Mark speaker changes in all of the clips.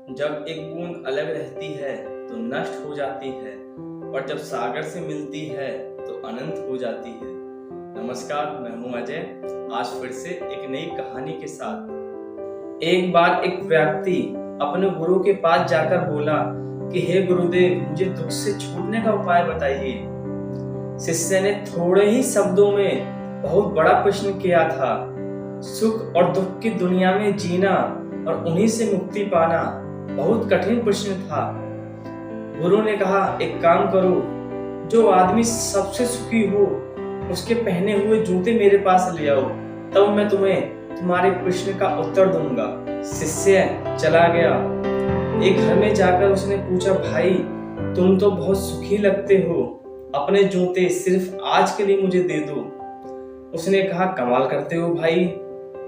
Speaker 1: जब एक बूंद अलग रहती है तो नष्ट हो जाती है, और जब सागर से मिलती है तो अनंत हो जाती है। नमस्कार, मैं हूं अजय, आज फिर से एक नई कहानी के साथ। एक बार एक व्यक्ति अपने गुरु के पास जाकर बोला कि हे गुरुदेव, मुझे दुख से छूटने का उपाय बताइए। शिष्य ने थोड़े ही शब्दों में बहुत बड़ा प्रश्न किया था। सुख और दुख की दुनिया में जीना और उन्हीं से मुक्ति पाना बहुत कठिन प्रश्न था। गुरु ने कहा, एक काम करो, जो आदमी सबसे सुखी हो उसके पहने हुए जूते मेरे पास ले आओ, तब मैं तुम्हें तुम्हारे प्रश्न का उत्तर दूंगा। शिष्य चला गया। एक घर में जाकर उसने पूछा, भाई तुम तो बहुत सुखी लगते हो, अपने जूते सिर्फ आज के लिए मुझे दे दो। उसने कहा, कमाल करते हो भाई,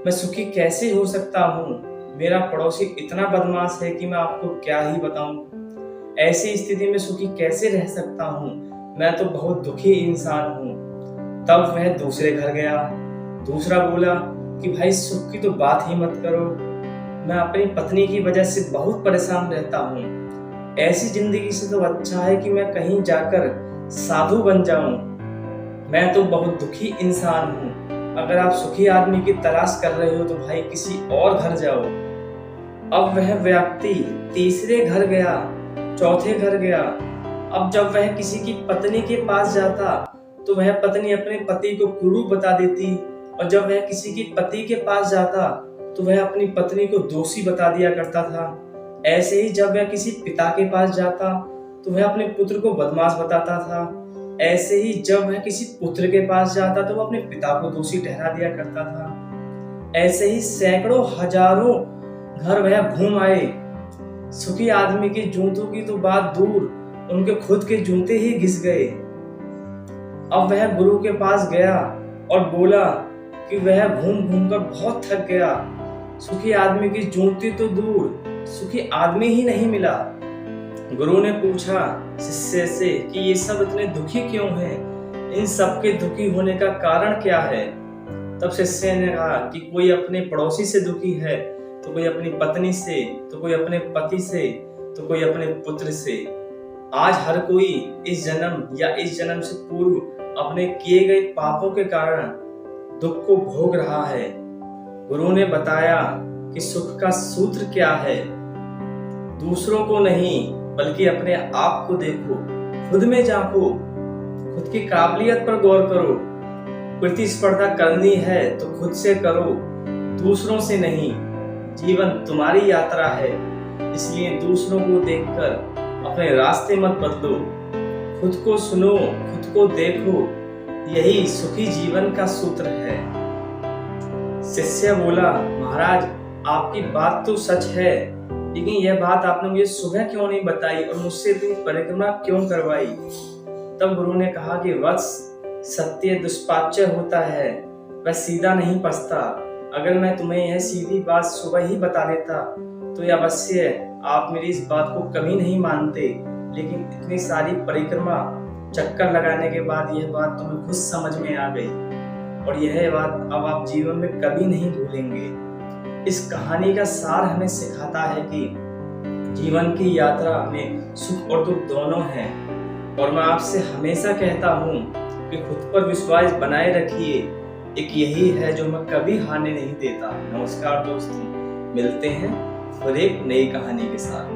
Speaker 1: मैं सुखी कैसे हो सकता हूँ? मेरा पड़ोसी इतना बदमाश है कि मैं आपको क्या ही बताऊं। ऐसी स्थिति में सुखी कैसे रह सकता हूँ? मैं तो बहुत दुखी इंसान हूँ। तब वह दूसरे घर गया। दूसरा बोला कि भाई सुख की तो बात ही मत करो, मैं अपनी पत्नी की वजह से बहुत परेशान रहता हूँ। ऐसी जिंदगी से तो अच्छा है कि मैं कहीं जाकर साधु बन जाऊं। मैं तो बहुत दुखी इंसान हूँ। अगर आप सुखी आदमी की तलाश कर रहे हो तो भाई किसी और घर जाओ। अब वह व्यक्ति तीसरे घर गया, चौथे घर गया। अब जब वह किसी की पत्नी के पास जाता तो वह पत्नी अपने पति को गुरु बता देती, और जब वह किसी की पति के पास जाता तो वह अपनी पत्नी को दोषी बता दिया करता था। ऐसे ही जब वह किसी पिता के पास जाता तो वह अपने पुत्र को बदमाश बताता था। ऐसे ही जब वह किसी पुत्र के पास जाता तो वह अपने पिता को दोषी ठहरा दिया करता था। ऐसे ही सैकड़ों हजारों घर वह घूम आए। सुखी आदमी के जूतों की तो बात दूर, उनके खुद के जूते ही घिस गए। अब वह गुरु के पास गया और बोला कि वह घूम घूम कर बहुत थक गया। सुखी आदमी की जूती तो दूर, सुखी आदमी ही नहीं मिला। गुरु ने पूछा शिष्य से कि ये सब इतने दुखी क्यों हैं? इन सब के दुखी होने का कारण क्या है? तब शिष्य ने कहा कि कोई अपने पड़ोसी से दुखी है, तो कोई अपनी पत्नी से, तो कोई अपने पति से, तो कोई अपने पुत्र से। आज हर कोई इस जन्म या इस जन्म से पूर्व अपने किए गए पापों के कारण दुख को भोग रहा है। गुरु ने बताया कि सुख का सूत्र क्या है। दूसरों को नहीं बल्कि अपने आप को देखो, खुद में झांको, खुद की काबिलियत पर गौर करो। प्रतिस्पर्धा करनी है तो खुद से करो, दूसरों से नहीं। जीवन तुम्हारी यात्रा है, इसलिए दूसरों को देखकर अपने रास्ते मत बदलो। खुद को सुनो, खुद को देखो, यही सुखी जीवन का सूत्र है। शिष्य बोला, महाराज आपकी बात तो सच है, लेकिन यह बात आपने मुझे सुबह क्यों नहीं बताई और मुझसे इतनी परिक्रमा क्यों करवाई? तब गुरु ने कहा कि वत्स, सत्य दुष्पाच्य होता है, वह सीधा नहीं पचता। अगर मैं तुम्हें यह सीधी बात सुबह ही बता देता तो यह अवश्य आप मेरी इस बात को कभी नहीं मानते, लेकिन इतनी सारी परिक्रमा चक्कर लगाने के बाद यह बात तुम्हें खुद समझ में आ गई, और यह बात अब आप जीवन में कभी नहीं भूलेंगे। इस कहानी का सार हमें सिखाता है कि जीवन की यात्रा में सुख और दुख दोनों हैं, और मैं आपसे हमेशा कहता हूँ कि खुद पर विश्वास बनाए रखिए। एक यही है जो मैं कभी हारने नहीं देता। नमस्कार दोस्तों, मिलते हैं फिर एक नई कहानी के साथ।